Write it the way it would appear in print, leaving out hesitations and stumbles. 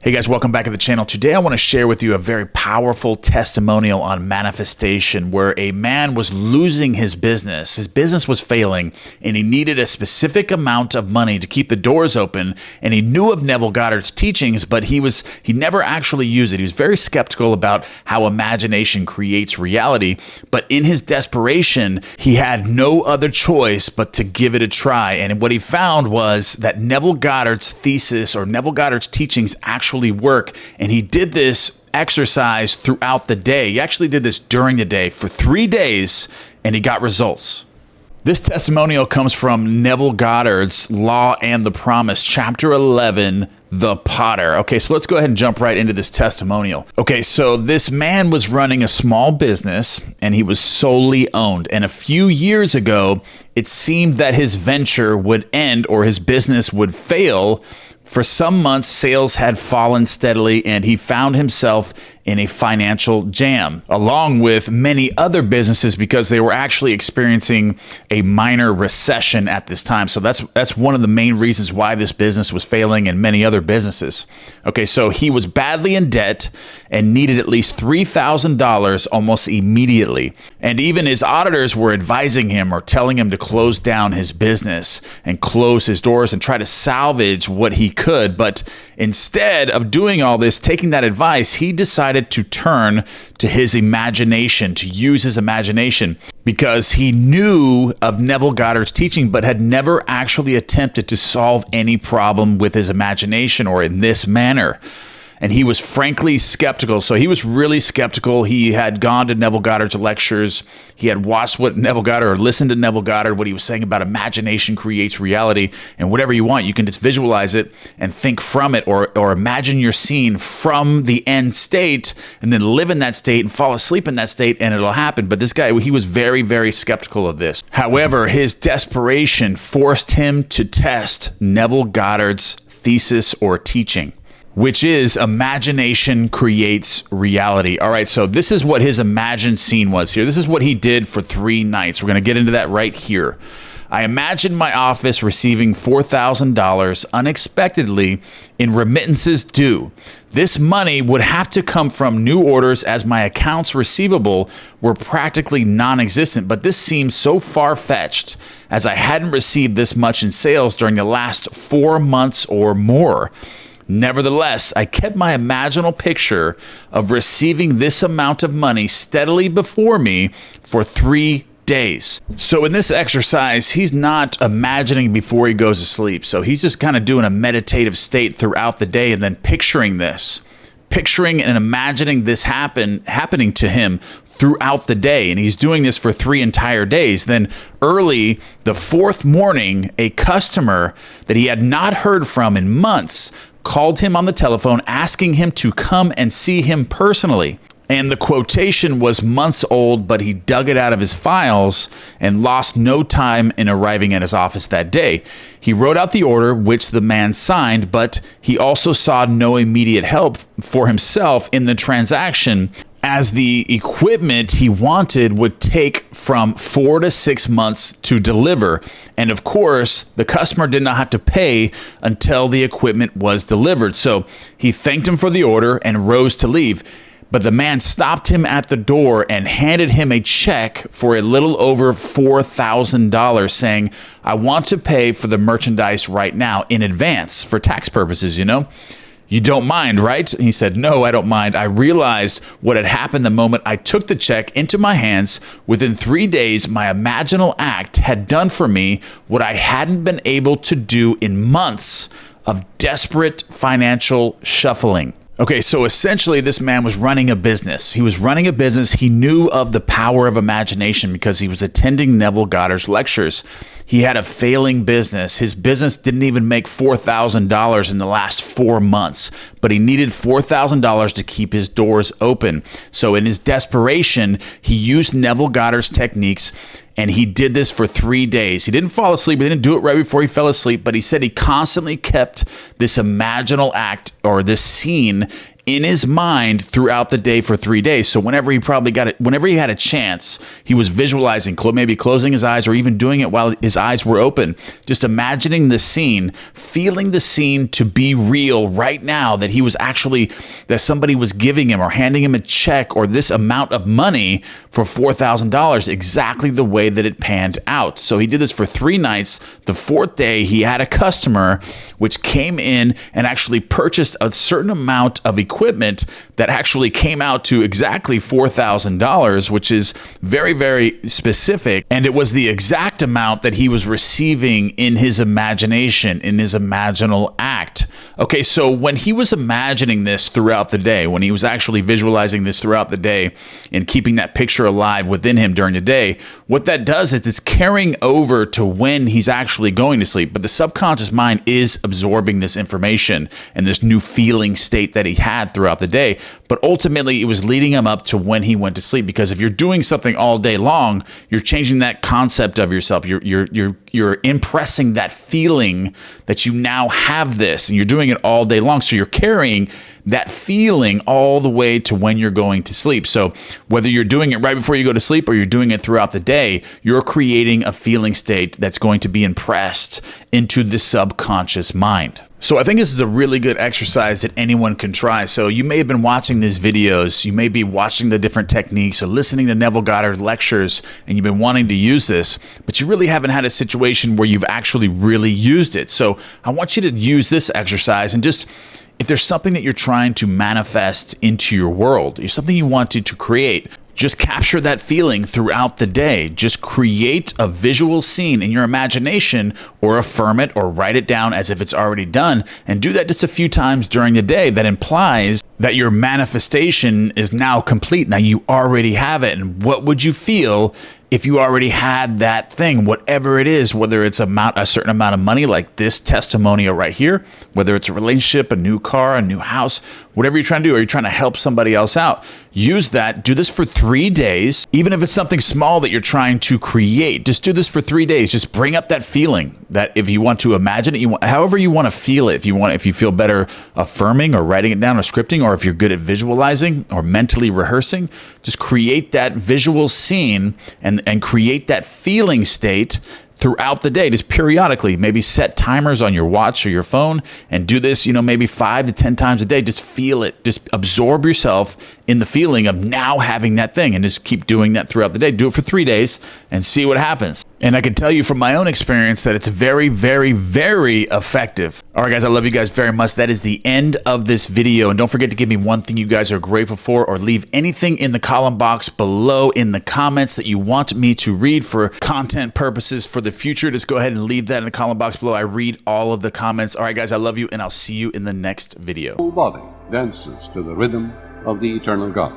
Hey guys, welcome back to the channel. Today I want to share with you a very powerful testimonial on manifestation where a man was losing his business. His business was failing and he needed a specific amount of money to keep the doors open, and he knew of Neville Goddard's teachings, but he never actually used it. He was very skeptical about how imagination creates reality, but in his desperation, he had no other choice but to give it a try. And what he found was that Neville Goddard's thesis or Neville Goddard's teachings actually work, and he did this exercise throughout the day. He actually did this during the day for 3 days, and he got results. This testimonial comes from Neville Goddard's Law and the Promise, chapter 11, The Potter. Okay, so let's go ahead and jump right into this testimonial. Okay, so this man was running a small business and he was solely owned. And a few years ago, it seemed that his venture would end or his business would fail. For some months, sales had fallen steadily, and he found himself in a financial jam, along with many other businesses, because they were actually experiencing a minor recession at this time. So that's one of the main reasons why this business was failing, and many other businesses. Okay, so he was badly in debt and needed at least $3,000 almost immediately. And even his auditors were advising him or telling him to close down his business and close his doors and try to salvage what he could. But instead of doing all this, taking that advice, he decided to turn to his imagination, to use his imagination, because he knew of Neville Goddard's teaching, but had never actually attempted to solve any problem with his imagination or in this manner. And he was frankly skeptical. So he was really skeptical. He had gone to Neville Goddard's lectures. He had watched what Neville Goddard, or listened to Neville Goddard, what he was saying about imagination creates reality. And whatever you want, you can just visualize it and think from it, or imagine your scene from the end state and then live in that state and fall asleep in that state and it'll happen. But this guy, he was very, very skeptical of this. However, his desperation forced him to test Neville Goddard's thesis or teaching, which is imagination creates reality. All right, so this is what his imagined scene was here. This is what he did for 3 nights. We're going to get into that right here. I imagined my office receiving $4,000 unexpectedly in remittances due. This money would have to come from new orders, as my accounts receivable were practically non-existent, but this seemed so far-fetched as I hadn't received this much in sales during the last 4 months or more. Nevertheless, I kept my imaginal picture of receiving this amount of money steadily before me for 3 days. So in this exercise, he's not imagining before he goes to sleep. So he's just kind of doing a meditative state throughout the day and then picturing this. Picturing and imagining this happening to him throughout the day. And he's doing this for 3 entire days. Then early the 4th morning, a customer that he had not heard from in months called him on the telephone asking him to come and see him personally. And the quotation was months old, but he dug it out of his files and lost no time in arriving at his office that day. He wrote out the order, which the man signed, but he also saw no immediate help for himself in the transaction, as the equipment he wanted would take from 4 to 6 months to deliver. And of course, the customer did not have to pay until the equipment was delivered. So he thanked him for the order and rose to leave. But the man stopped him at the door and handed him a check for a little over $4,000, saying, "I want to pay for the merchandise right now in advance for tax purposes, you know. You don't mind, right?" He said, "No, I don't mind. I realized what had happened the moment I took the check into my hands. Within 3 days, my imaginal act had done for me what I hadn't been able to do in months of desperate financial shuffling." Okay, so essentially this man was running a business. He was running a business. He knew of the power of imagination because he was attending Neville Goddard's lectures. He had a failing business. His business didn't even make $4,000 in the last 4 months, but he needed $4,000 to keep his doors open. So in his desperation, he used Neville Goddard's techniques, and he did this for 3 days. He didn't fall asleep. He didn't do it right before he fell asleep, but he said he constantly kept this imaginal act or this scene in his mind throughout the day for 3 days. So whenever he had a chance, he was visualizing, maybe closing his eyes or even doing it while his eyes were open, just imagining the scene, feeling the scene to be real right now, that somebody was giving him or handing him a check or this amount of money for $4,000, exactly the way that it panned out. So he did this for 3 nights. The 4th day, he had a customer which came in and actually purchased a certain amount of equipment that actually came out to exactly $4,000, which is very, very specific. And it was the exact amount that he was receiving in his imagination, in his imaginal act. Okay, so when he was imagining this throughout the day, when he was actually visualizing this throughout the day and keeping that picture alive within him during the day, what that does is it's carrying over to when he's actually going to sleep. But the subconscious mind is absorbing this information and this new feeling state that he had throughout the day. But ultimately, it was leading him up to when he went to sleep. Because if you're doing something all day long, you're changing that concept of yourself. You're impressing that feeling that you now have this, and you're doing it all day long. So you're carrying that feeling all the way to when you're going to sleep. So whether you're doing it right before you go to sleep or you're doing it throughout the day, you're creating a feeling state that's going to be impressed into the subconscious mind. So I think this is a really good exercise that anyone can try. So you may have been watching these videos, you may be watching the different techniques or listening to Neville Goddard lectures, and you've been wanting to use this, but you really haven't had a situation where you've actually really used it. So I want you to use this exercise and just, if there's something that you're trying to manifest into your world, or something you wanted to create, just capture that feeling throughout the day. Just create a visual scene in your imagination, or affirm it or write it down as if it's already done, and do that just a few times during the day. That implies that your manifestation is now complete. Now you already have it. And what would you feel if you already had that thing, whatever it is, whether it's a certain amount of money like this testimonial right here, whether it's a relationship, a new car, a new house, whatever you're trying to do, or you're trying to help somebody else out, use that. Do this for 3 days. Even if it's something small that you're trying to create, just do this for 3 days. Just bring up that feeling that if you want to imagine it, however you want to feel it. If you feel better affirming or writing it down or scripting, or if you're good at visualizing or mentally rehearsing, just create that visual scene and create that feeling state throughout the day. Just periodically, maybe set timers on your watch or your phone and do this, maybe 5 to 10 times a day. Just feel it. Just absorb yourself in the feeling of now having that thing, and just keep doing that throughout the day. Do it for 3 days and see what happens. And I can tell you from my own experience that it's very, very, very effective. All right, guys, I love you guys very much. That is the end of this video. And don't forget to give me one thing you guys are grateful for, or leave anything in the column box below in the comments that you want me to read for content purposes for the future. Just go ahead and leave that in the column box below. I read all of the comments. All right, guys, I love you, and I'll see you in the next video. The whole body dances to the rhythm of the eternal God.